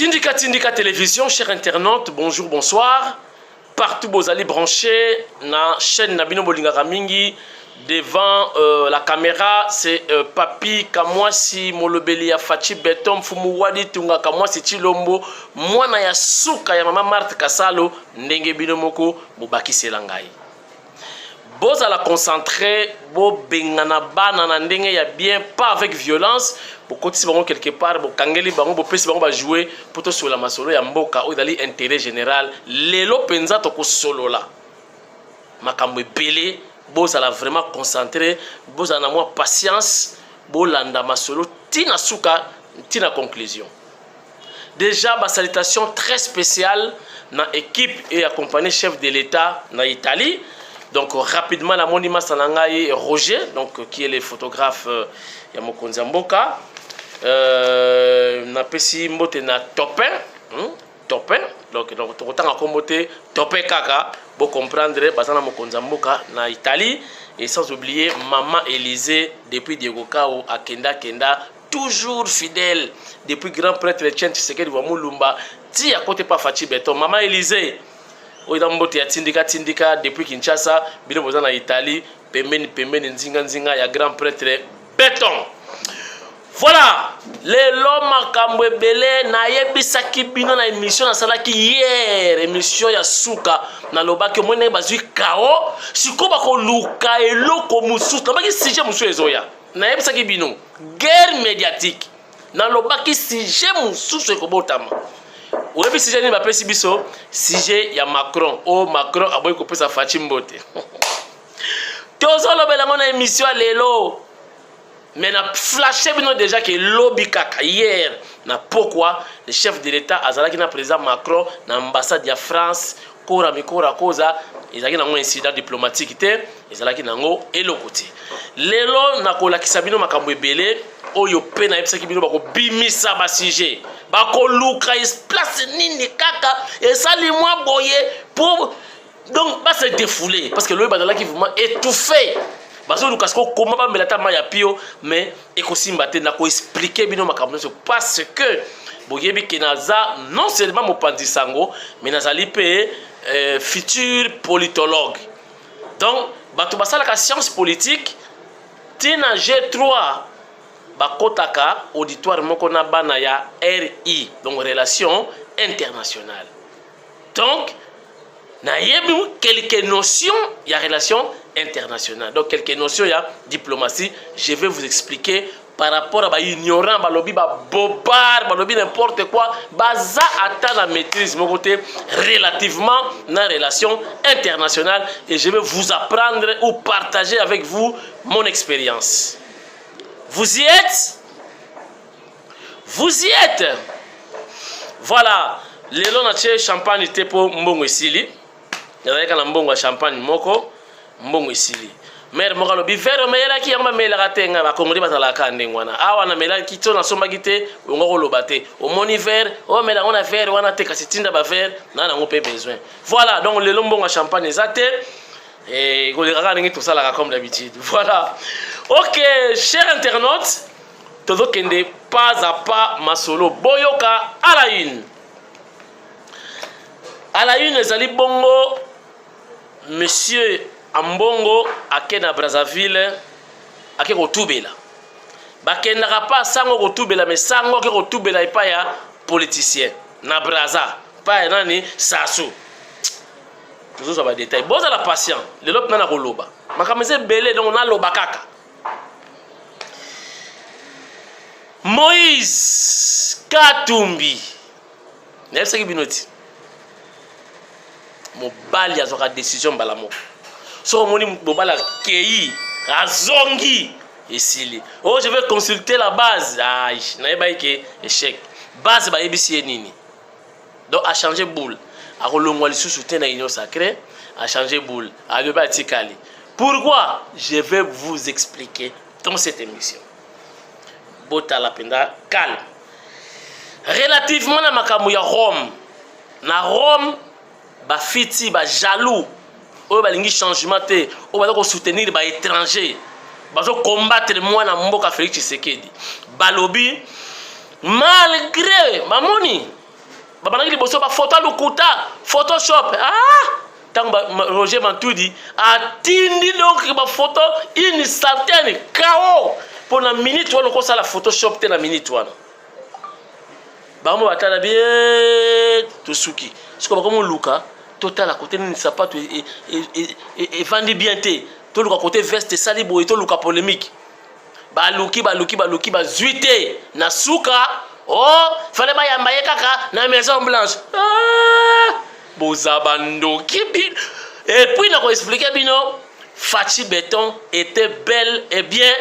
Tindika Télévision, chers internautes, bonjour, bonsoir. Partout vous allez brancher la chaîne Nabino Bolinga Ramingi. Devant la caméra, c'est Papi Kamwasi Molobeli Fachi Beton Fumuwadi Tunga Kamwasi Chilombo. Moi na ya suka ya mama Marthe Kasalo ndenge binomoko Bobaki Selangai. Boz à la concentrer, bo bengana banana ndenge ya bien, pas avec violence. Bo koti bango quelque part, bo kangeli bango, bo pesi bango ba jouer pour to sur la masolo ya mboka o dali intérêt général. Lelo penza to ko solo la. Makambo ebele, boz à la vraiment concentré, boz à na moi patience, bo landa masolo tina suka, tina conclusion. Déjà ma salutation très spéciale na équipe et accompagné chef de l'État na Italie. Donc rapidement la monima Sanangaye Roger, donc qui est le photographe Yamokonzi Mboka. Na pesi mbote na Topin, Topin. Donc autant à comboter Topin Kaka pour comprendre basana Mokonzi Mboka na Italie et sans oublier maman Élysée depuis Diego Kao à Kenda toujours fidèle depuis grand prêtre Etienne Tshisekedi wa Mulumba ti à côté pas Fachi Beton maman Élysée. Oidambote ya tindika depuis Kinshasa bino boza na Italie pembeni nzinga ya grand prêtre Beton. Voilà lelo makambo ebele na yebisaki bino na émission na salaki hier émission ya suka na lobaki mone bazui kao siko bako luka eloko mususu na baki sujet mususu ezoya na yebisaki bino guerre médiatique na lobaki sujet mususu ekobotama. Ou bien si j'ai pas pris biso, si j'ai ya Macron, oh Macron a beau couper sa Fachimbote. Tous les belango na émission lelo, mais na flashé bino déjà que lobby kaka hier. Na pourquoi le chef de l'État azalaki na président Macron na ambassade de France, kora mikora koza, ezalaki na un incident diplomatique té, ezalaki nango elokoti. Lelo na kolakisa bino makambo ebele. Oyo pe na yebisaki bino bako bimisa ba sujet bako luka place nini kaka et ça les mois boye pour donc ba se défouler parce que le badala qui vraiment étouffé baso luka ko comment ba melata maya pio mais ekosimba te na ko expliquer bino makambo parce que boyebi kenaza non seulement mopanzi sango mais nazali pe futur politologue donc bato basala ka science politique tina G3 bakotaka auditoire moko na bana ya RI donc relation internationale donc na yebi quelques notions ya relation internationale donc quelques notions ya diplomatie je vais vous expliquer par rapport à ba ignorant ba lobby ba bobard ba lobby n'importe quoi baza ata la maîtrise mon côté relativement na relation internationale et je vais vous apprendre ou partager avec vous mon expérience. Vous y êtes? Vous y êtes? Voilà. Lelo na che champagne te po mbongo esili. Nazalaka na mbongo champagne moko mbongo esili. Mère moko lobi verre mela ki yamba mela katenga ba kongoli batala ka ndengwana. Awa na mela ki to na somba kite ngo ko lobate. O moni verre, o mela ngona verre wana te kasitinda ba verre na na ngope besoin. Voilà, donc lelo mbongo champagne ezate. Et tout ça comme d'habitude. Voilà. Ok, chers internautes, tout kende pas à pas ma solo boyoka à la une. À la une, les ali bongo, monsieur Ambongo, à Kena Brazzaville, à Kena Rotubela. Bakena pas sango Rotubela, mais sango ke Rotubela et pas ya politicien. Na Brazza, pas nani Sassou. Toujours ça va détail. Bon, à la patient. Le lop nana roloba. Ma kameze belé donc on a lobakaka. Moïse Katumbi. N'est-ce pas qui binoti? Mon bal ya zoka décision balamo. So moni bobala kei azongi esili. Oh je vais consulter la base. Aïe, na yeba ke échec. Base ba yebisi nini. Donc a changer boule. A rolongwa lisusu te na union sacrée, a changé boule, a le batikali. Pourquoi? Je vais vous expliquer dans cette émission. Bota la penda calme. Relativement na makambo ya Rome. Na Rome ba fiti ba jaloux. O ba lingi changement te, o ba ko soutenir ba étranger. Ba zo combattre moi na mboka Félix Tshisekedi. Balobi malgré mamoni babanaki liboso ba photo lukuta photoshop tant Roger Mantudi atindi donc ba photo une certaine KO pour la minute wana ko sala photoshop te na minute wana bango batala bien to suki siko ba comme luka total à côté ni sapato et vandi bien te to luka côté veste sali boy to luka polémique ba luki ba zuité na suka fallait ba yamba kaka na Maison Blanche bozabando kibi et puis na ko expliquer bino Fachi Béton était belle et bien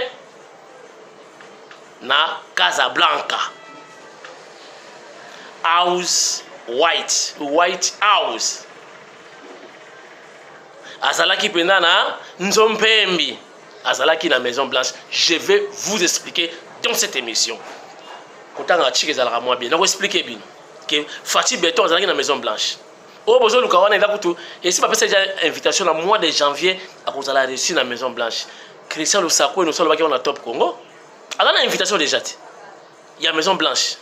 na Casablanca house white house azalaki penda na Nzompembi azalaki na Maison Blanche. Je vais vous expliquer dans cette émission kotanga chike zalaka moi bien na ko expliquer bino que Fachi Béton azalaki na Maison Blanche. Oh, bonjour, Luka, on est là pour tout. Et si papa déjà invitation au mois de janvier à cause de la réussite dans la Maison Blanche. Christian Lusako et nous sommes là qui on a top Congo. Alors, on a une invitation déjà. Il y a Maison Blanche.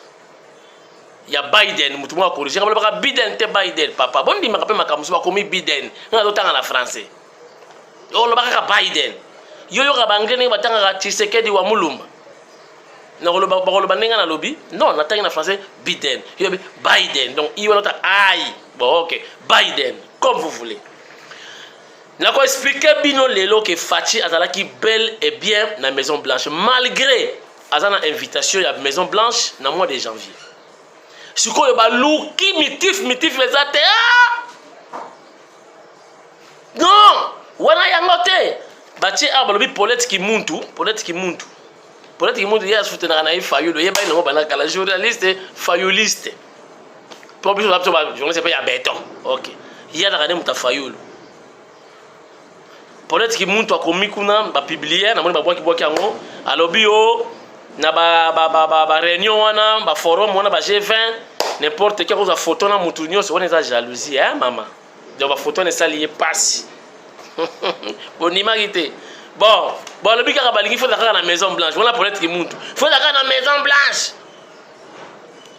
Il y a Biden. Je vais corriger. Biden, c'est Biden, papa. Bon, je me rappelle ma caméra, comme Biden. On a d'autres en français. On a Biden. Yo yo kabangé ne batanga Tshisekedi wa Mulumba. Non, le banding en lobby. Non, on a en français Biden. Biden. Donc, il y a un aïe. Bon, ok. Biden. Comme vous voulez. N'a pas expliqué bino lelo que Fachi azalaki belle et bien dans la Maison Blanche. Malgré azana invitation à la Maison Blanche dans le mois de janvier. Si vous avez louki mitif les athées. Non! Wana yangote. Bati abalobi Paulette Kimuntu. Peut-être qu'il y a un fayouliste, il y a un journaliste fayouliste. Pour plus de journaliste, il y a béton. Ok. Il y a un fayoul. Peut-être qu'il y a un comikuna, il publié, il y a un bio, il y a une réunion, un forum, un G20, n'importe quelle chose, photo, c'est une jalousie, hein, maman. Donc, la photo n'est pas liée, passe. Bon, imagine. Bon, le but il faut d'accord dans la Maison Blanche. Voilà pour être qui monte. Il faut d'accord dans la Maison Blanche.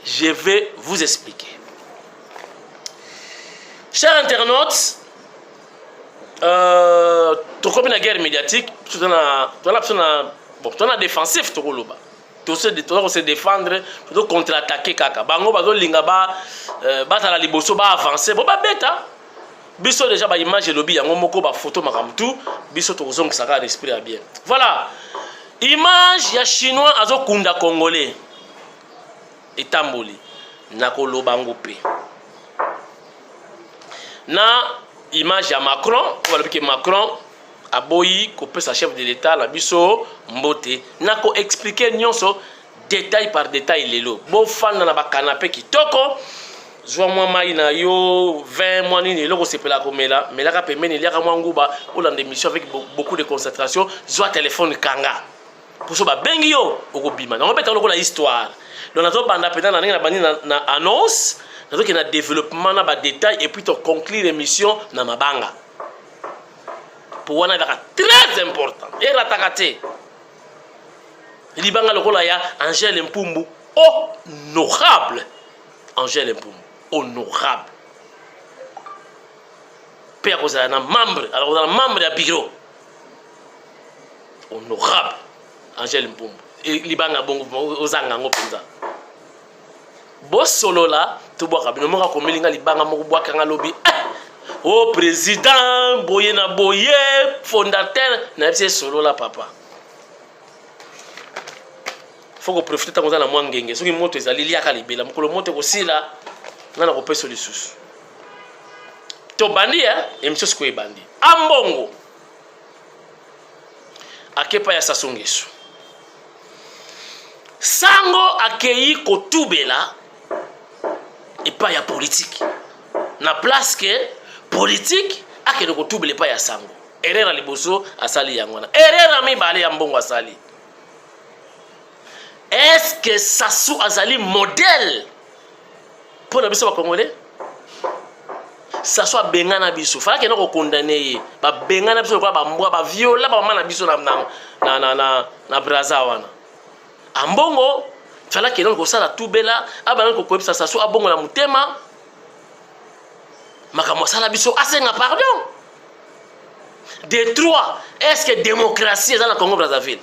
Je vais vous expliquer. Chers internautes, tu connais la guerre médiatique, tu es défensif, tu dois se défendre, tu dois contre-attaquer kaka. Bango bazo linga ba la liboso ba avancer, bon ba bêta. Biso déjà ba image lobby yango moko ba photo makamtu biso to kozong saka l'esprit à bien. Voilà. Image ya chinois azo kunda congolais. Etamboli na koloba ngope. Na image ya Macron, on va dire que Macron a boyi kopé sa chef de l'état la biso mbote. Na ko expliquer nyonso détail par détail lelo. Bo fan na ba canapé kitoko. Zwa mwa mai na yo 20 mois nini loko sepela komela mais là ka pemeni lia ka mwa nguba ou dans des missions avec beaucoup de concentration zwa téléphone kanga pour so ba bengi yo okobima na ngopeta loko la histoire donc nazo banda pena na bani na annonce nazo ke na développement na ba détail et puis to conclure l'émission na mabanga pour wana ba très important et la takate libanga loko la ya Angèle Mpumbu honorable Angèle Mpumbu honorable. Père vous avez un membre, alors vous avez un membre de bureau. Honorable. Angèle Mpumbu. Et Libanga Bongo, Ozanga Ngopenza. Bo solo là, tu bois kabino mo ko melinga Libanga mo bois kanga lobby. Oh président, boye na boye, fondateur, na FC solo là papa. Faut que profiter tant qu'on a la moins ngenge. Soki moto ezali liaka libela, mokolo moto ko sila. Nana ko peso lisusu to bandi émission siko e bandi ambongo akepa ya Sassou-Nguesso sango akei kotubela epa ya politique na place que politique akende kotubela epa ya sango erreur liboso asali yango na erreur mibale ya mbongo asali. Est-ce que Sassou azali modèle pour les Congolais? Ça soit bengana biso. Fallait que nous condamner. Ba bengana biso ba mbwa ba viola ba mama na biso na Brazzaville. Ambongo fala ke non ko sala tout bela abana ko koyebisa Sassou abongo na mutema makambo sala biso asenga pardon. De trois, est-ce que démocratie est dans le Congo Brazzaville?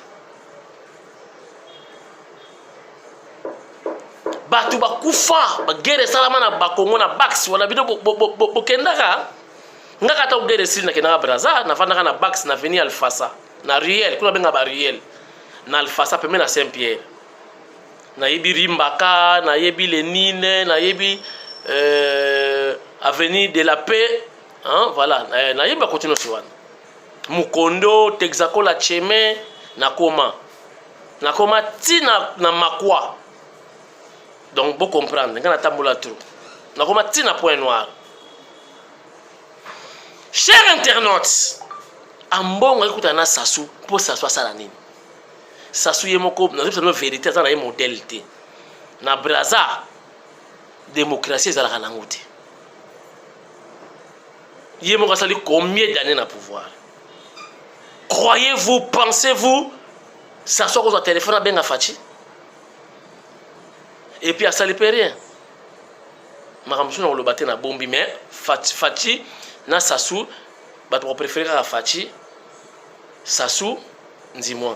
Batu bakufa ba guerre salama na bakongo na Bax wala bido bokendaka ngaka ta guerre sili na kenaka Brazza na fandaka na Bax na venir Alfasa na Riel kuna benga ba Riel na Alfasa peme na Saint-Pierre na yebi Rimbaka na yebi Lenine na yebi avenue de la paix hein voilà na yebi continue sur Mukondo Texaco la Cheme na koma tina na Makwa. Donc, vous comprenez, quand on a trop. Donc, on a un point noir. Chers internautes, en bon, écoute, on a Sassou pour s'asseoir ça l'année. Sassou est mon couple, nous avons une vérité, nous avons une modalité. Na Brazza, démocratie, c'est la ranangoute. Il y a combien d'années dans le pouvoir? Croyez-vous, pensez-vous, Sassou a un téléphone à Ben Afati? Et puis, ça ne peut rien. Je ne sais pas bombi, mais Fati, na Sassou, je préfère Fati, Sassou, dis-moi.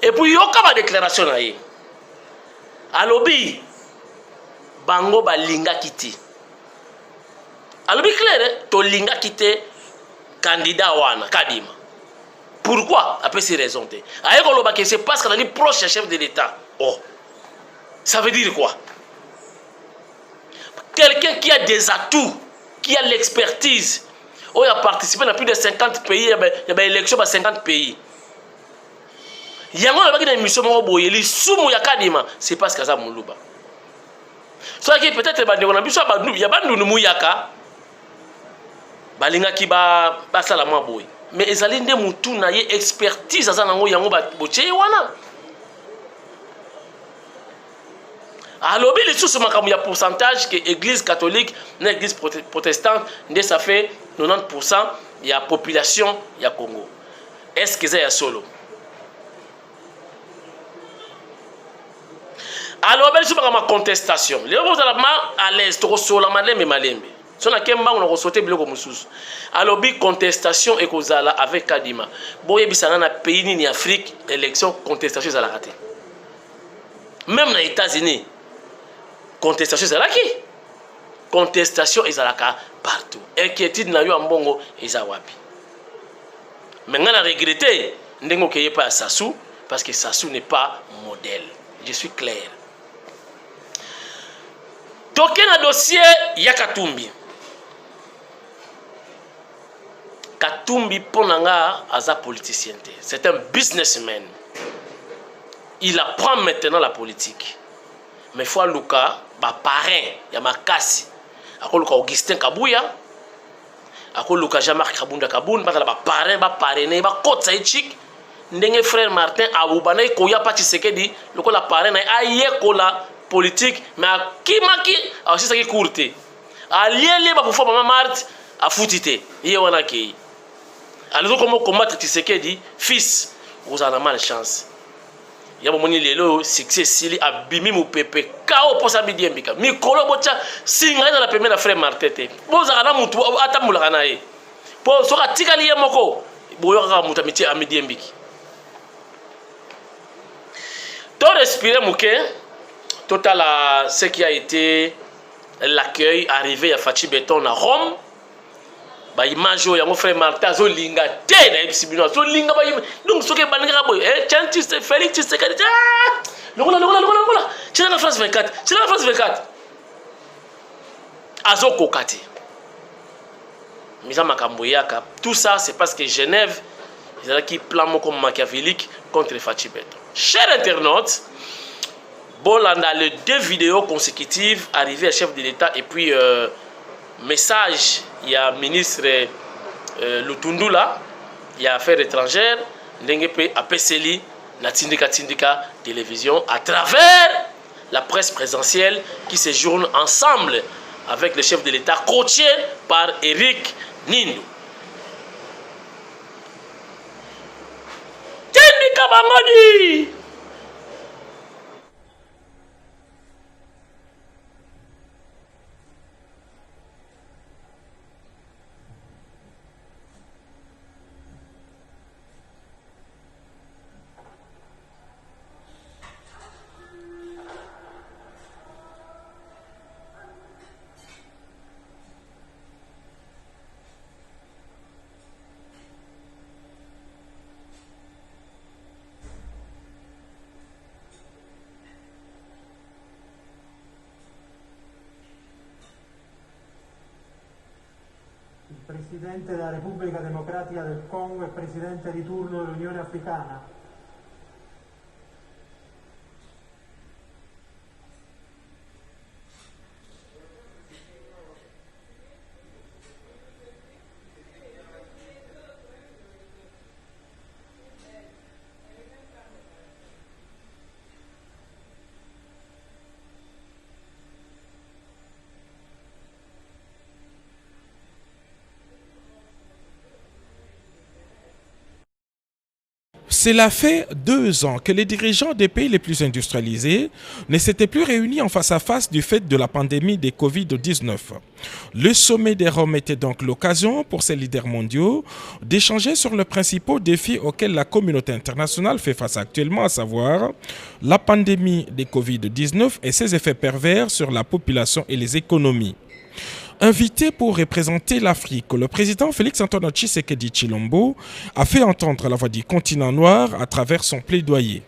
Et puis, il y a une déclaration. Alobi, Bango ba linga kiti. Alobi clair, to linga kiti, candidat wana, Kadima. Pourquoi? Après ces raisons. C'est parce qu'on a dit proche chef de l'État. Oh. Ça veut dire quoi? Quelqu'un qui a des atouts, qui a l'expertise, qui a participé dans plus de 50 pays, il y a une élection dans 50 pays. Il y a une émission qui c'est parce que ça m'a soit que peut-être il y a des mouyaka, qui ba la boy. Mais ils allaient dire que na ye expertise dans nango yango ba boche wana. Alors, il y a un pourcentage que l'église catholique, l'église protestante, ça fait 90% de la population du Congo. Est-ce que c'est solo? Alors, il y a une contestation. Les gens sont à l'aise, ils sont à l'aise. Si on a quelqu'un qui a sauté, alors, il y a une contestation avec Kadima. Si il y a un pays en Afrique, l'élection, contestation, ça l'a raté. Même dans les États-Unis, contestation est là qui? Contestation est là partout. Inquiétude na yo ambongo est wapi. Maintenant on a regretté ndengo qu'il n'y ait pas Sassou parce que Sassou n'est pas modèle. Je suis clair. Toké na dossier ya Katumbi. Katumbi ponanga aza politicien. C'est un businessman. Il apprend maintenant la politique. Mais il faut Luka, parrain, il y a Makasi. Il Luka Augustin Kabouya. Il Luka Jean-Marc Kabunda Kaboun. Il y a parrain, parrainé, il y a Kotsa Ichik. Ndenge frère Martin Aboubana, il y a pas Tshisekedi. Le parrain, il y a la politique. Mais Kimaki, aussi ça qui est courte. Allié, pour faire Maman Marthe, à Foutite. Il y a un qui. Alors, comment combattre Tshisekedi, fils, vous avez mal de chance. Il y a un moment où succès Sili a bimi mon pépé. Kao pour ça bidi mbika. Mi kolo bocha singa dans la première frère Martete. Boza kana mutu atamula kana e. Po soka tikali yemoko. Boyo kaka mutu amiti amidi mbiki. To respirer mouke. Total ce qui a été l'accueil arrivé à Fachi Beton à Rome. Ba image yo yango frère Martin zo linga te na ebisibino zo linga ba donc soke baninga boy chanti c'est Félix Tshisekedi lokola c'est la France 24 c'est la France 24 azo kokati misa makambo yaka tout ça c'est parce que Genève ils ont qui plan moko machiavélique contre Fachi Beton. Chers internautes, bolanda les 2 vidéos consécutives arrivées à chef de l'État et puis message, il y a ministre Lutundula, il y a affaires étrangères, Ndengepe Apeseli, la Tindika télévision, à travers la presse présidentielle qui séjourne ensemble avec le chef de l'État, coaché par Eric Nindou. Tindika Bangodi! Presidente della Repubblica Democratica del Congo e Presidente di turno dell'Unione Africana. Cela fait 2 ans que les dirigeants des pays les plus industrialisés ne s'étaient plus réunis en face à face du fait de la pandémie de Covid-19. Le sommet des Roms était donc l'occasion pour ces leaders mondiaux d'échanger sur les principaux défis auxquels la communauté internationale fait face actuellement, à savoir la pandémie de Covid-19 et ses effets pervers sur la population et les économies. Invité pour représenter l'Afrique, le président Félix-Antoine Tshisekedi Tshilombo a fait entendre la voix du continent noir à travers son plaidoyer.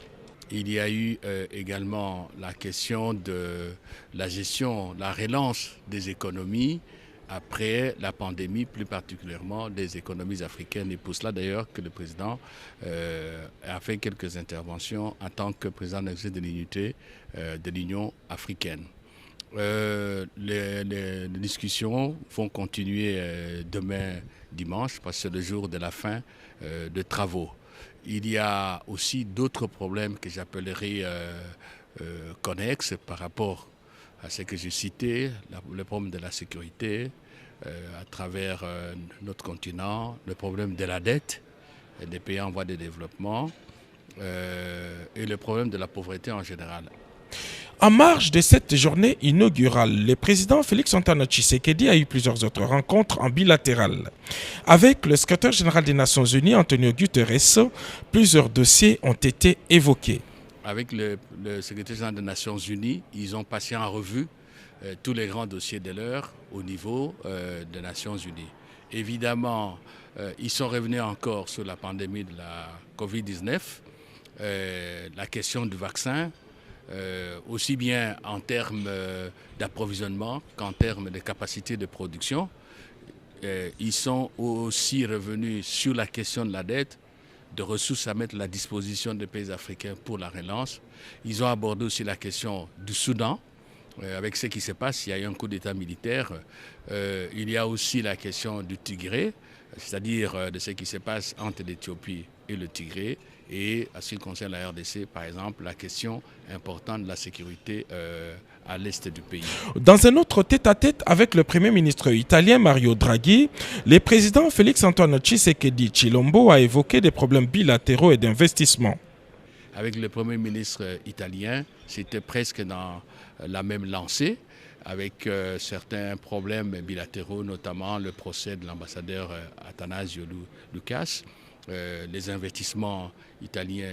Il y a eu également la question de la gestion, la relance des économies après la pandémie, plus particulièrement des économies africaines. Et pour cela d'ailleurs que le président a fait quelques interventions en tant que président de l'unité de l'Union africaine. Les discussions vont continuer demain dimanche parce que c'est le jour de la fin de travaux. Il y a aussi d'autres problèmes que j'appellerais connexes par rapport à ce que j'ai cité, le problème de la sécurité à travers notre continent, le problème de la dette des pays en voie de développement et le problème de la pauvreté en général. En marge de cette journée inaugurale, le président Félix-Antoine Tshisekedi a eu plusieurs autres rencontres en bilatéral. Avec le secrétaire général des Nations Unies, Antonio Guterres, plusieurs dossiers ont été évoqués. Avec le secrétaire général des Nations Unies, ils ont passé en revue tous les grands dossiers de l'heure au niveau des Nations Unies. Évidemment, ils sont revenus encore sur la pandémie de la Covid-19, la question du vaccin, aussi bien en termes d'approvisionnement qu'en termes de capacité de production. Ils sont aussi revenus sur la question de la dette, de ressources à mettre à la disposition des pays africains pour la relance. Ils ont abordé aussi la question du Soudan, avec ce qui se passe. Il y a eu un coup d'État militaire. Il y a aussi la question du Tigré, c'est-à-dire de ce qui se passe entre l'Éthiopie et le Tigré. Et à ce qui concerne la RDC, par exemple, la question importante de la sécurité à l'est du pays. Dans un autre tête-à-tête avec le Premier ministre italien Mario Draghi, le président Félix-Antoine Tshisekedi Tshilombo a évoqué des problèmes bilatéraux et d'investissement. Avec le Premier ministre italien, c'était presque dans la même lancée, avec certains problèmes bilatéraux, notamment le procès de l'ambassadeur Attanasio Lucas, les investissements italiens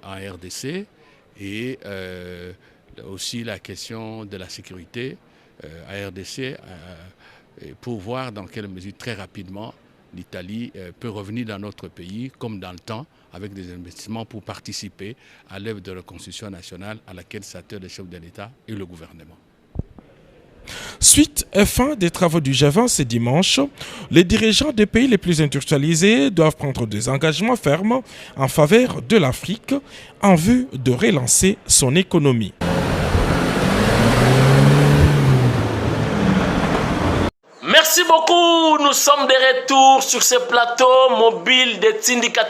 en RDC et aussi la question de la sécurité à RDC pour voir dans quelle mesure très rapidement l'Italie peut revenir dans notre pays comme dans le temps avec des investissements pour participer à l'œuvre de reconstruction nationale à laquelle s'attellent les chefs de l'État et le gouvernement. Suite et fin des travaux du G20 ce dimanche, les dirigeants des pays les plus industrialisés doivent prendre des engagements fermes en faveur de l'Afrique en vue de relancer son économie. Merci beaucoup. Nous sommes de retour sur ce plateau mobile de Tindika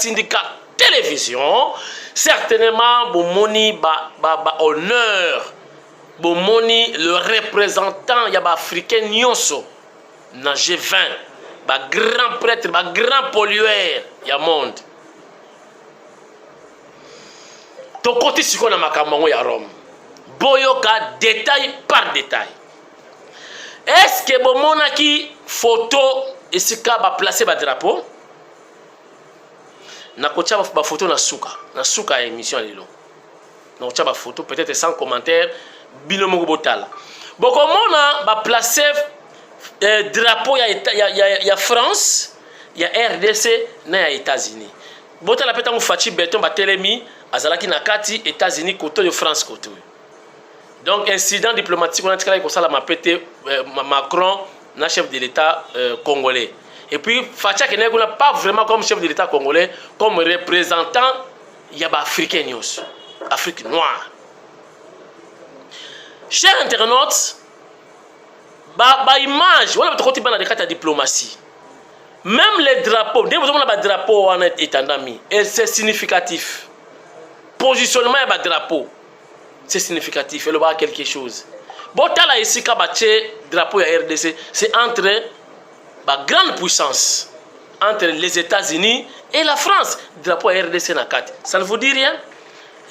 Télévision. Certainement, Bomoni honneur. Bomoni, le représentant yaba africain Nyonso, na G20, grand prêtre, grand pollueur, ya monde. To côté siko na makambo ya Rome. Boyoka détail par détail. Est-ce que bomonaki photo esika ba placer ba drapeau? Na kocha ba photo na suka émission lelo. Na kocha ba photo peut-être sans commentaire. Bilomo Botala. Bokomona ba placer drapeau ya France, ya RDC na ya États-Unis. Botala peta mu fachi beton ba telemi azalaki na kati États-Unis côté de France côté. Donc incident diplomatique on a tikala ko sala ma pété Macron na chef de l'État congolais. Et puis Facha qui n'est pas vraiment comme chef de l'État congolais, comme représentant Yaba Africain News, Afrique noire. Chers internautes, image, voilà votre côté dans la diplomatie. Même les drapeaux, dès que vous avez un drapeau en étendami, et c'est significatif. Positionnement et drapeau, c'est significatif. Il y a quelque chose. Bon, là ici, quand drapeau et RDC, c'est entre la grande puissance, entre les États-Unis et la France. Drapeau et RDC na 4. Ça ne vous dit rien?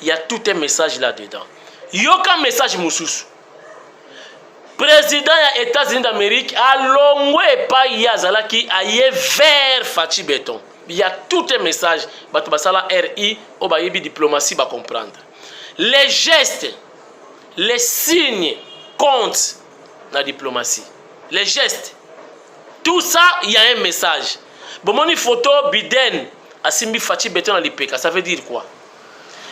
Il y a tout un message là-dedans. Il y a aucun message moussous. Président des États-Unis d'Amérique a longé pas Yazalaki aille vers Fachi Béton. Il y a tout un message. Batubasala RI au bayebi diplomatie va comprendre. Les gestes, les signes comptent dans la diplomatie. Les gestes. Tout ça, il y a un message. Bon, mon photo Biden a Simbi Fachi Béton dans l'IPK. Ça veut dire quoi?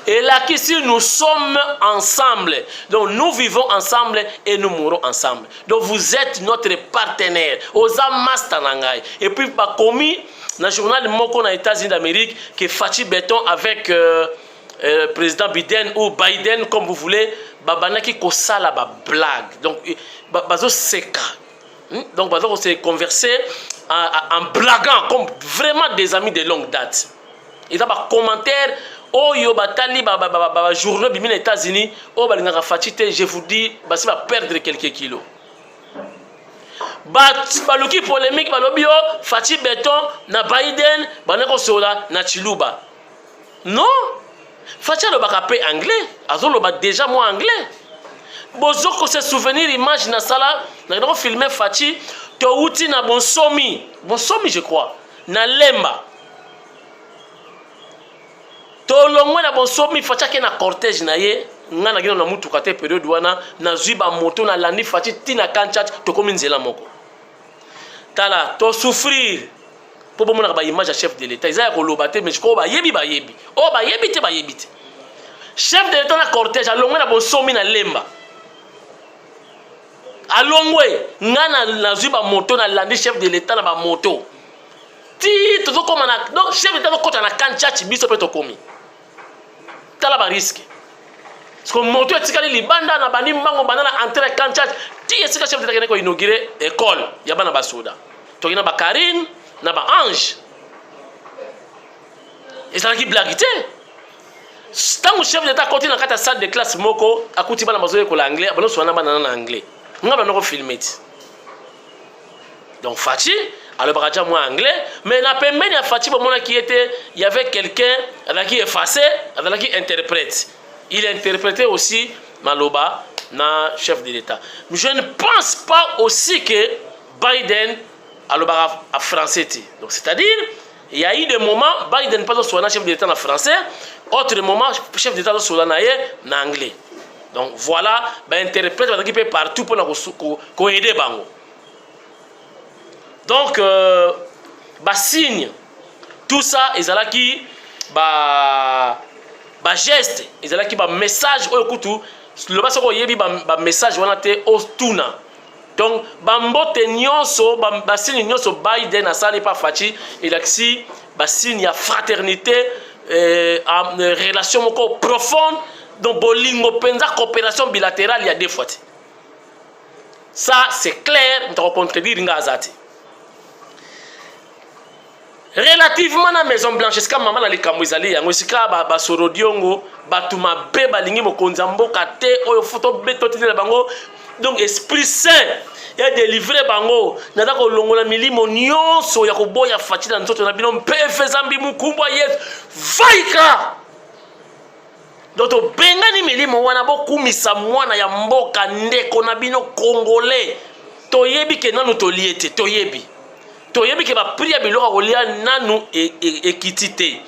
Et là, ici, nous sommes ensemble. Donc, nous vivons ensemble et nous mourrons ensemble. Donc, vous êtes notre partenaire. Oza Mastanangay. Et puis, par commis, dans le journal Moko dans les États-Unis d'Amérique, que Fachi Béton avec le président Biden ou Biden, comme vous voulez, Babanaki Kosala ba blague. Donc, Bazo Seka. Donc, Bazo s'est conversé en blaguant, comme vraiment des amis de longue date. Il y a des commentaires. Oh yo batali journaux bimi les États-Unis oh balingaka fatite je vous dis basi va perdre quelques kilos baluki polémique balobio Fachi Béton na Biden banako sola na Chiluba non Fachi lo bakape anglais azolo ba déjà moi anglais bozoko se souvenir image na sala na filmer Fachi to uti na bonsomi je crois na Lemba tolongwe na bonsomi Fachi ke na cortège na ye ngana gino na mutuka te période wana na zuiba moto na landi Fachi tina kanchat to komi nzela moko tala to souffrir po bomona ba image ya chef de l'état izaya ko loba te mais ko ba yebi o ba yebi te chef de l'état na cortège alongwe na bonsomi na Lemba alongwe ngana na zuiba moto na landi chef de l'état na ba moto ti to koma na donc chef de l'état ko ta na kanchat biso pe to komi tala ba risque parce que moto etikali libanda na bani mbango banana entrée kancha ti esika chef d'état ko inaugurer école ya bana basoda to kina ba Karine na ba Ange et ça qui blaguité tant chef d'état côté na kata salle de classe moko akuti bana bazoye ko l'anglais bana so na bana na anglais ngaba noko filmer donc Fachi alors baraja moi anglais mais na pembeni ya Fachi bomona qui était il y avait quelqu'un qui effacé qui interprète il interprétait aussi maloba na chef de l'état je ne pense pas aussi que Biden alors à français donc c'est-à-dire il y a eu des moments Biden pas soit na chef de l'état en français autre moment chef d'état soit na anglais donc voilà interprète qui peut partout pour ko aider bango. Donc, signe, tout ça, ils ont qui geste, ils ont qui message, le bas yebi message, on a été au tuna. Donc, bambote nyonso, signe nyonso Biden a sali pas Fachi, il a qui signe ya fraternité, relation moko profonde, donc bolingo penza coopération bilatérale il y a des fois. Ça c'est clair, on te contredire ngazati. Relativement à la Maison Blanche, est-ce que maman a les camouizali, yango sika ba sorodiongo, batuma be balingi mo konzambo kate oyo photo beto tine bango. Donc esprit saint, il a délivré bango. Nada ko longola milimo nyonso ya ko boya Fachi na nzoto na bino mpe fezambi mukumbwa yes. Vaika. Donc bengani milimo wana bo kumisa mwana ya mboka ndeko na bino congolais. Toyebi ke nanu toliete, toyebi. Toyebi ke ba priya biloko kolia nanu ekitite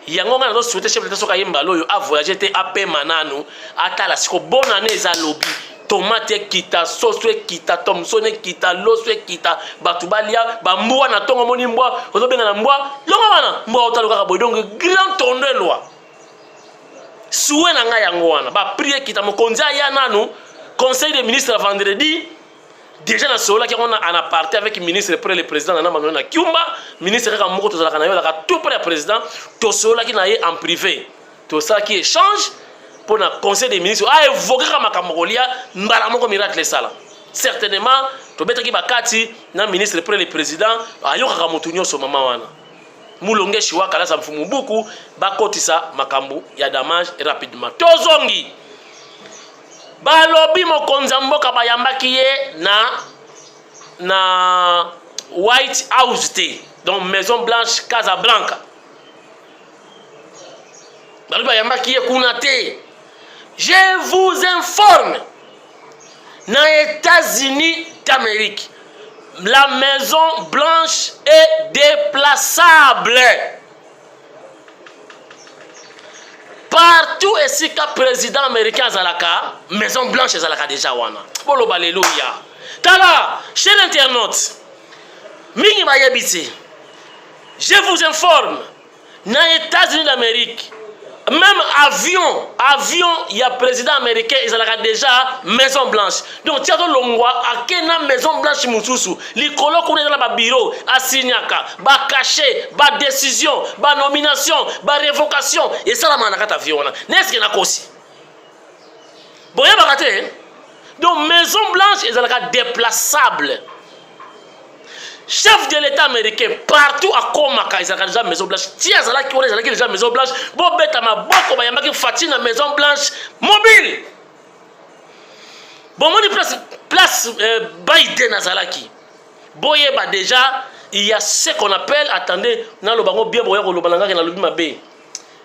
yango ngana do souhaiter chef d'état soka yemba loyo a voyager te apema nanu atala siko bonne année za lobby tomate kita sauce kita tomson kita loso kita batubalia bambwa na tongo moni mbwa ozobenga na mbwa longa wana mbwa otaloka ka bodongo grand tondo loi souwe na nga yango wana ba prier kita mokonza ya nanu conseil des ministres vendredi déjà na solo qui on a en aparté avec le ministre près le président na mangona na Kiumba ministre kaka moko to zalaka na yo la tout près le président to solo qui na ye en privé to ça qui échange pour le conseil des ministres a évoqué makambo kolia mbala moko miracle sala certainement to betaki bakati na ministre près le président ayokaka motu nyonso mama wana mulonge shiwa kala sa mfumu buku bakotisa makambo ya damage rapidement tozongi balobi mokonza mboka bayambaki ye na White House te donc Maison Blanche Casablanca balobi bayambaki ye kuna te. Je vous informe dans les États-Unis d'Amérique la Maison Blanche est déplaçable. Partout ici que le président américain Zalaka, Maison Blanche Zalaka déjà wana. Bolo alléluia. Tala, chez l'internaute, mingi bayebiti. Je vous informe, dans les États-Unis d'Amérique, même avion, il y a président américain, ils ont déjà Maison Blanche. Donc, tiens, l'ongwa, à quelle Maison Blanche Moussousou, les colons qu'on est dans le bureau, à Signaka, ba cachet, ba décision, ba nomination, ba révocation, et ça, la manakata avion, n'est-ce qu'il y a aussi? Bon, il y a bagaté, donc, Maison Blanche, ils ont déplaçable. Chef de l'État américain, partout à Komaka, ils ont déjà Maison Blanche. Tiens, ils ont déjà Maison Blanche. Bon, bête à ma boko, il y a qui fatine la Maison Blanche mobile. Bon, moi, place Biden à Zalaki. Bon, déjà, il y a ce qu'on appelle, attendez, dans le bango bien,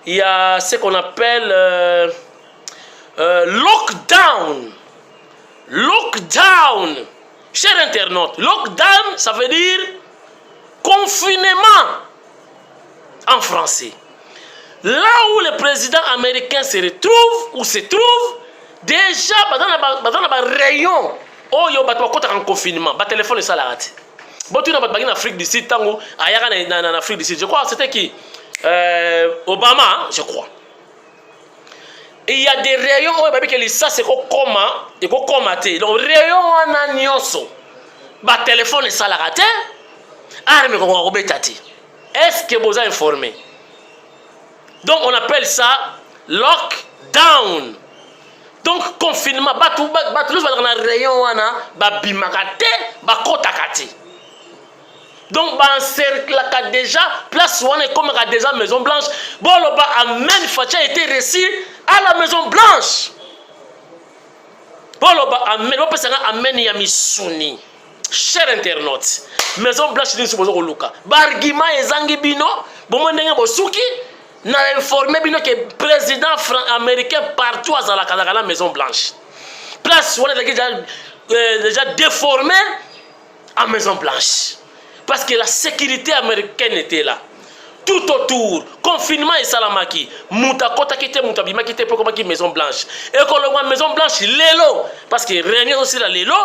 il y a ce qu'on appelle lockdown. Lockdown. Cher internaute, lockdown, ça veut dire confinement en français. Là où le président américain se retrouve, ou se trouve, déjà, dans le rayon, où il y a un confinement, le téléphone est ça la rate. Bon, tu n'as pas en Afrique du Sud, en Afrique du Sud, je crois, c'était qui Obama, je crois. Et il y a des rayons où il y a ça, c'est comment, et comment te. Donc, rayon en agnoso. Bah, téléphone est ça la rate. Ah, mais on va est-ce que vous avez informé? Donc, on appelle ça lockdown. Donc, confinement. Bah, tout le monde dans le rayon, bah, bimakate, bah, kotakate. Donc, bah, cercle déjà, place où on est comme déjà Maison Blanche. Bon, le bas, Amen, Fatia a été reçu à la Maison Blanche. Bon, le bas, Amen, on peut dire Amen, Yamisuni. Cher internaute, Maison Blanche, c'est une chose au Luka. Bargima et Zangibino, bon, on est Bosuki, n'a informé Bino que le président américain partout à la Maison Blanche. Place où on est déjà déformé à Maison Blanche. Parce que la sécurité américaine était là. Tout autour, confinement et salamaki. Moutakota qui était Moutabima qui était pour comme Maison Blanche. Et quand on voit Maison Blanche, l'élo. Parce que réunion aussi là, l'élo.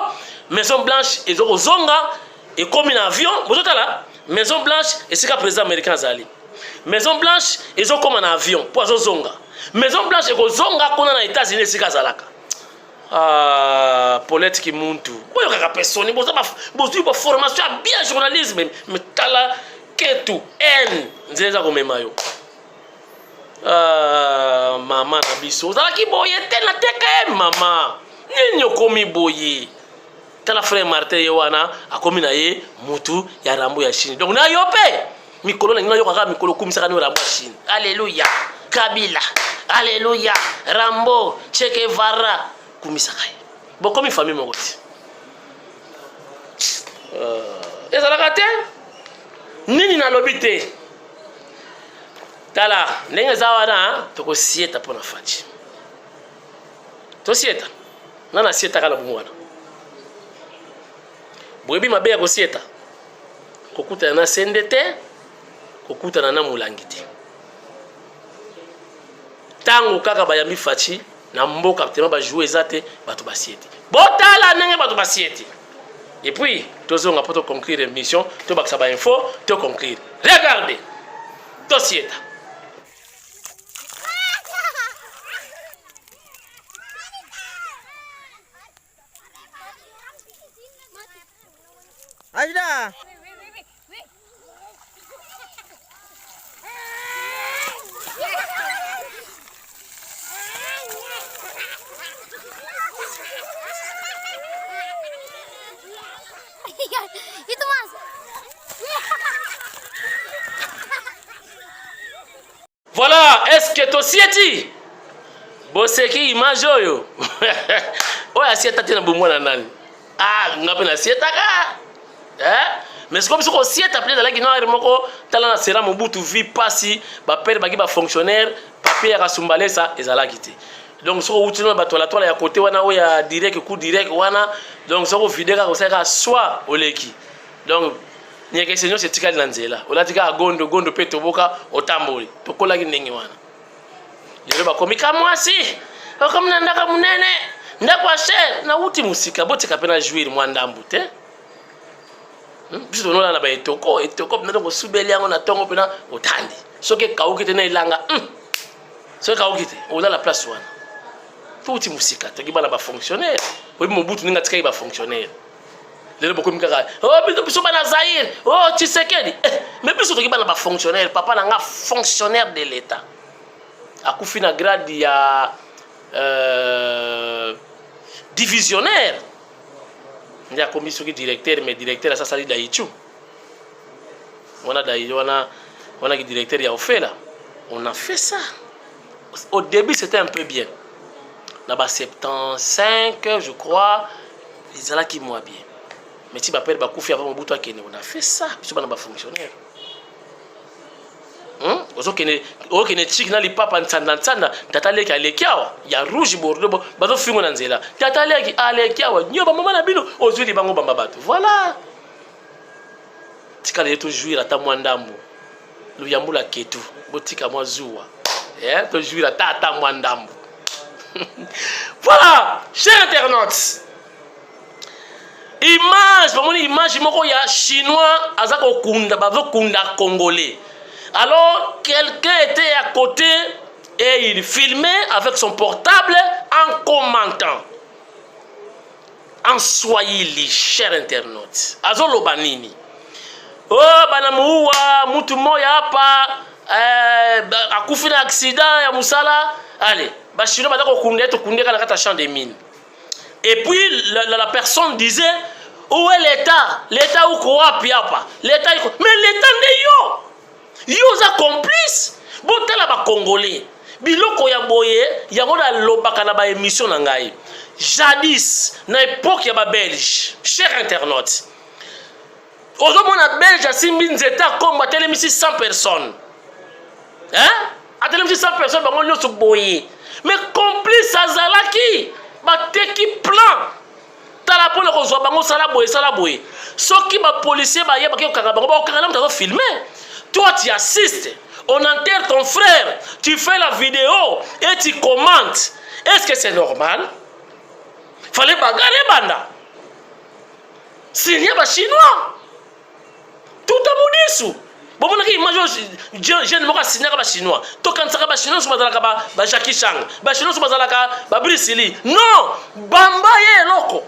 Maison Blanche, ils ont zonga. Et comme un avion, vous êtes là. Maison Blanche, et c'est le président américain Zali. Maison Blanche, ils ont comme un avion. Pour zonga. Maison Blanche, ils ont zonga qu'on a dans les États-Unis, c'est Kazalaka. Ah, Paulette qui monte tout. Bon, il y a personne. Bon, ça va formation bien journalisme, mais tala que tout. N. C'est ça comme mayo. Ah, maman na biso. Ça qui boye tena teke maman. Ninyo komi boye. Tala frère Martin Yowana a komi na ye mutu ya rambo ya Chine. Donc na yope. Mikolo na yo kaka mikolo kumisa kana rambo ya Chine. Alléluia. Kabila. Alléluia. Rambo, Che Guevara. Kumisakai. Bon, comme une famille morte. Et ça l'a raté? Nini na lobité. Tala, nenga zawana, toko sieta pona fachi. To sieta. Nana sieta kala bumwana. Boyebi mabe ya ko sieta. Kokuta na sendete, kokuta na mulangite. Tango kaka bayambi fachi. Na mboka tellement ba jouer zate bato basiete botala nenge bato basiete et puis tozonga poto conclure l'émission to baksa ba info to conclure regardez dosieta Aida. Itu Mas. Voilà, est-ce que tu sieti? Boseki image oyo. Oya sieta tena bomwana nani? Ah, ngapi na sieta ka? Mais c'est comme si on sieta appelé dans la Guinée moko talana sera Mobutu vi pasi ba père baki ba fonctionnaire papier ya kasumbale ça ezala kité. Donc so utino ba tola tola ya côté wana o ya direct coup direct wana donc so ko vidéo ka ça soit oleki. Donc ni ke senyo c'est tikali na nzela. Olatika gondo gondo pe toboka otamboli. Tokola ki ndenge wana. Lero ba komika mwasi. Okamna ndaka munene. Ndakwa cher na uti musika botika pena jouir mwandambu te. Biso tonola na ba etoko pena donc subeli yango na tongo pena otandi. Soki kauki te na ilanga. Soki kauki te ola la place wana. To uti musika to ki bana ba fonctionnaire. Bo Mobutu ninga tika ba fonctionnaire. Lelo boko mikaka. Oh biso bana Zaïre. Oh Tshisekedi. Mais biso to ki bana ba fonctionnaire, papa na nga fonctionnaire de l'état. Akufi na grade ya divisionnaire. Il y a commission qui directeur, mais directeur ça sali d'Aïchou. On a qui directeur il y a fait là. On a fait ça. Au début c'était un peu bien. Là-bas 75 je crois, ils allaient qui moi bien. Mais si m'appelle Bakoufi avant mon bout on a fait ça. Puis on a fonctionnaire. Ozo kene chik na li papa nsanda tataleki alekiawa ya rouge bordeaux bazo fingo na nzela tataleki alekiawa nyoba mama na bino ozuli bango bamba bato voilà tika le to jouir ata mwandambo lu yambula ketu botika mwa zuwa to jouir ata mwandambo voilà chers internautes image bamoni image moko ya chinois azako kunda bazo kunda congolais. Alors, quelqu'un était à côté et il filmait avec son portable en commentant. En Swahili, chers internautes. Azolo banini. Oh, banamuwa, mutu moya hapa, akufi na accident ya musala. Allez, bashino batako kunde to kunde kana kata champ de mine. Et puis la personne disait, où est l'État? L'État uko wapi hapa? L'État uko. Mais l'État n'est yo. Yoza complice botala ba congolais biloko ya boye yango na lobaka na ba émission na ngai jadis na époque ya ba belge cher internaute ozomona belge asimbi nzeta komba telemisi 100 personnes atelemisi 100 personnes bango nyonso boye mais complice azalaki bateki plan tala pona kozwa bango sala boye soki ba policier ba yeba ki okanga bango ba okanga na mutazo filmer. Toi, tu assistes, on enterre ton frère, tu fais la vidéo et tu commentes. Est-ce que c'est normal? Fallait bagarrer, banda. Signé par chinois. Tout à mon bon, on a imagine, je ne me signé par chinois. Toi, quand ça va chinois, c'est pas Jackie Chan. Bah, chinois, c'est pas Bruce Lee. Non, Bamba est loco.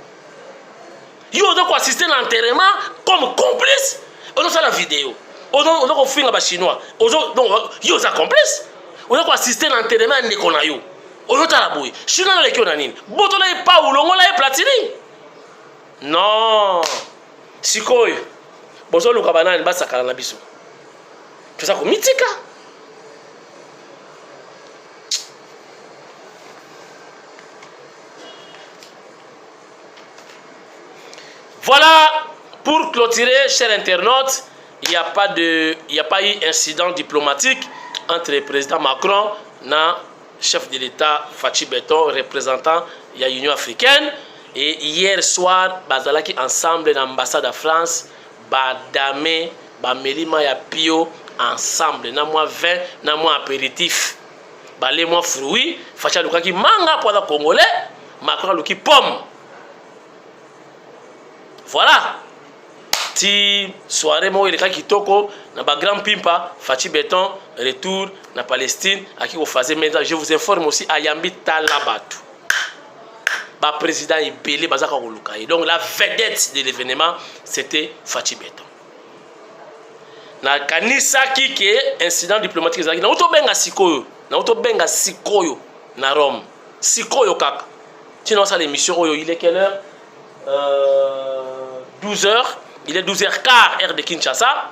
Yo, donc, assister à l'enterrement comme complice. On a fait la vidéo. On a fait un chinois. Donc, yo, ça complice. On a assisté à l'enterrement de Konayo. On a la bouille. Chinois, les Kyonanin. Botola est pas où l'on a platini. Non. Sikoy. Bozo le kabana, il bat sa canabiso. C'est ça comme mythique. Voilà, pour clôturer, chers internautes, il n'y a pas eu incident diplomatique entre le président Macron et le chef de l'État Fachi Beton, représentant de l'Union africaine. Et hier soir, bazalaki ensemble dans l'ambassade de France, badame, bamelima ya pio ensemble, na moi vin, na moi apéritif, balé moi fruits, Fachi lukaki manga pour les Congolais, Macron luki pomme. Voilà. Ti soirée mo ile kaki toko na ba grand pimpa Fachi Beton retour na Palestine aki ko fazer maintenant je vous informe aussi Ayambi Talabatu président Ibele Bazaka Olukaye. Donc la vedette de l'événement, c'était Fachi Beton. Na kanisa ki ke incident diplomatique na auto benga sikoyo, na Rome. Sikoyo kaka. Sinon ça l'émission oyo il est quelle heure? 12h, il est 12h15 heure de Kinshasa.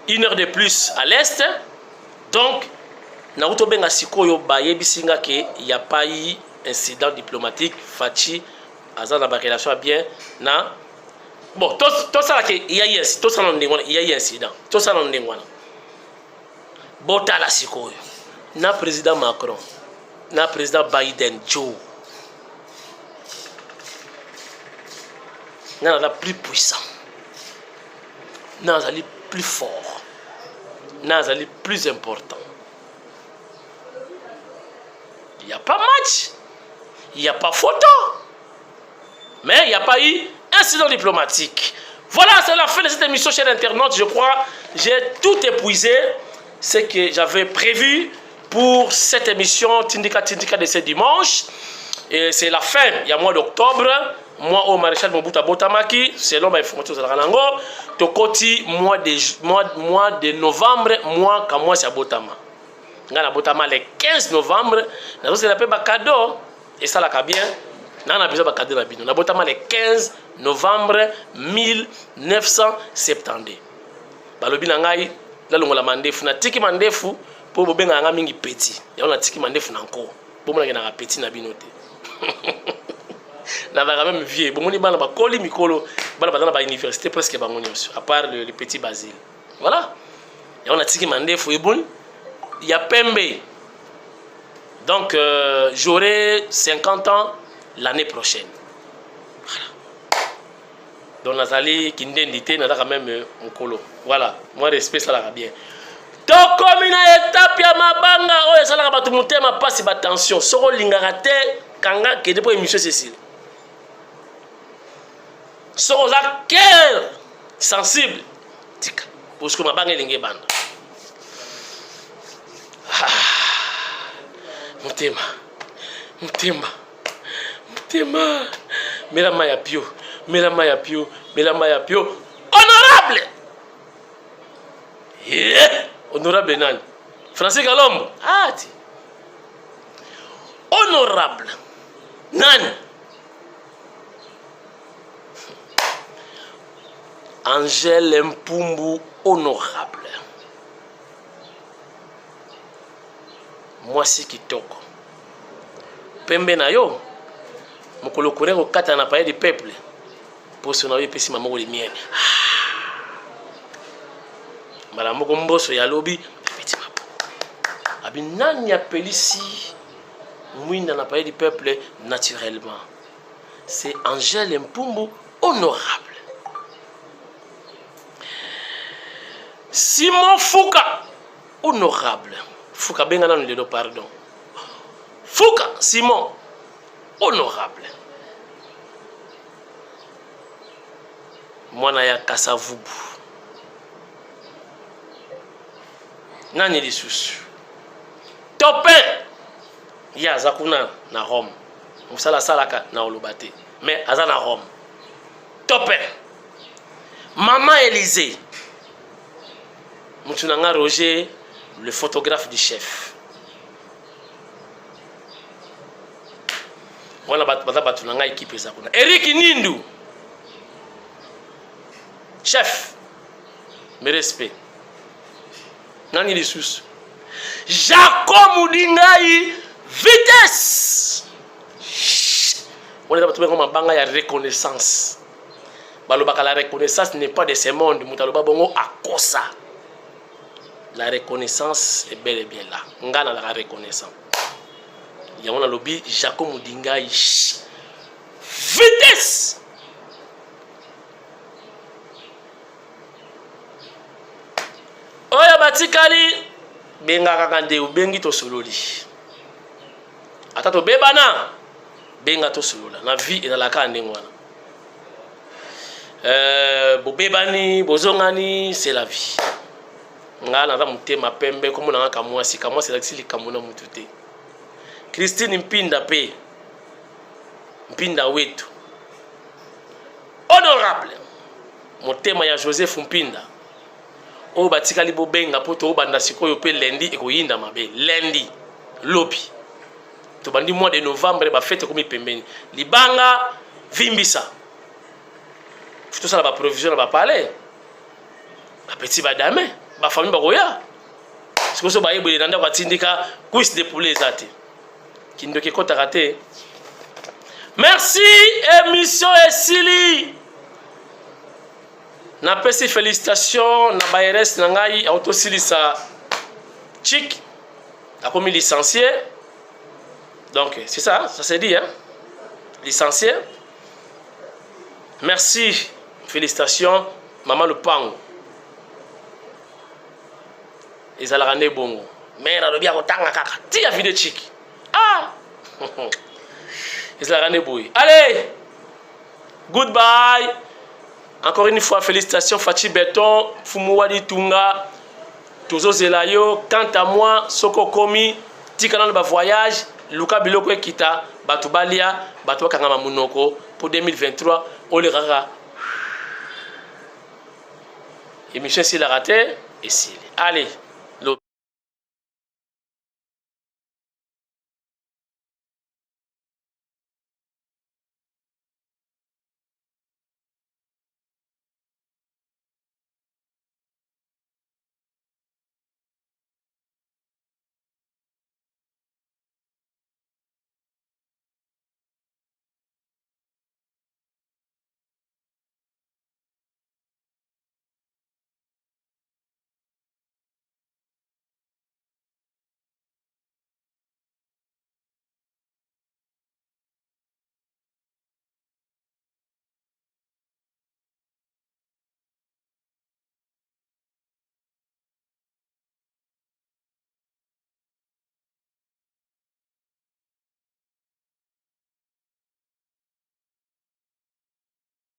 1 heure de plus à l'est. Donc na auto benga sikoyo ba yebisinga ke il y a pas eu incident diplomatique. Fachi azana ba relation bien na bon, tout ça il y a eu tout ça il y a eu incident. Tout ça non ndengwana. Bota la sikoyo. Na président Macron, na président Biden Joe. Na la plus puissant. Na la plus fort. Na la plus important. Il n'y a pas match. Il n'y a pas photo. Mais il n'y a pas eu incident diplomatique. Voilà, c'est la fin de cette émission, chers internautes. Je crois j'ai tout épuisé ce que j'avais prévu pour cette émission Tindika de ce dimanche. Et c'est la fin, il y a mois d'octobre. Moi, au maréchal Mobutu Botamaki, selon ma information de Ranango, Tokoti, mois de novembre, moi, quand moi, c'est à Botama. Ngana Botama le 15 novembre, nous avons appelé un cadeau, et ça, la bien. Nous avons besoin de cadeau. Nous avons Botama le 15 novembre 1972. Balobi nangai, là, nous avons mandefu, na tiki mandefu, pour bobenga nga mingi petit. Et on a tiki mandefu nanko, pour moi, na petit na binote. Na va même vieux, bon, on est bana ba koli mikolo, bana dans la université presque ba ngoni aussi, à part le petit Basile. Voilà. Et on a tiki mandefu et bon, il y a Pembe. Donc j'aurai 50 ans l'année prochaine. Voilà. Donc Nazali kindendité na quand même mokolo. Voilà, moi respect ça la bien. Tokomi na étape ya mabanga oyo salaka batu mutema pasi ba tension. Soko lingaka te kanga ke depo émission Cécile. Soko za cœur sensible. Tika. Parce que mabanga linge banda. Mutema. Mela maya pio. Honorable. Yeah. Honorable nani? Francis Kalombo. Ah, ti. Honorable. Nani? Angèle Mpumbu honorable. Moi si kitoko. Pembe na yo. Mokolo kureko kata na paye du peuple. Pour se noyer pesi maman de mienne. Madame Mboso ya lobby petit mapo. Abi nani appelle ici Mouina na paye du peuple naturellement. C'est Angèle Mpumbu honorable. Simon Fouka honorable. Fouka bengana nous pardon. Fouka Simon honorable. Mwana ya Kasavubu. Nani lisusu. Topin. Ya zakuna na Rome. Musala salaka na olobate. Mais aza na Rome. Topin. Maman Élysée. Moutunanga Roger, le photographe du chef. Voilà batunanga équipe zakuna. Eric Nindu. Chef, mes respects. Nani lisusu. Jacob Moudingai, vitesse. On est dans un banga ya reconnaissance. Balobaka la reconnaissance n'est pas de ce monde. Moutaloba bongo akosa. La reconnaissance est bel et bien là. Ngana la reconnaissance. Il y a un lobby Jacob Moudingai. Vitesse. Oya batikali benga kakande ubengi to sololi. Ata to bebana benga to solola. Na vie ina la kande ngwana. Bo bebani, bozongani, c'est la vie. Ngana na mutema pembe komo na kamwasi kamwasi la kisili kamona mutute. Christine Mpinda pe. Mpinda wetu honorable motema ya Joseph Mpinda o batikali bobenga po to banda sikoyo pe lundi ekoyinda mabe lundi lobi to bandi mois de novembre ba fête komi pembeni libanga vimbisa tout ça ba provision ba parler ba petit ba dame ba famille ba koya siko so ba yebele nanda kwa tindika cuisse de poulet zate kindoke kota raté. Merci, émission Esili. Na pesi félicitations na Bayres Nangai autosilisa chic a commis licencié. Donc c'est ça, ça s'est dit hein. Licencié. Merci, félicitations maman Lupango. Ezala ne bongo. Mais na lobia ko tanga kaka. Ti a vidé chic. Ah. Allez, goodbye. Encore une fois, félicitations Fachi Beton, Fumuwadi Tunga, Tozo Zelayo. Quant à moi, Soko Komi, Tikanan ba voyage, Luka Biloko Kita, Batubalia, Batwa Kangama Munoko pour 2023. Olerara. Émission s'il a raté, et s'il. Allez.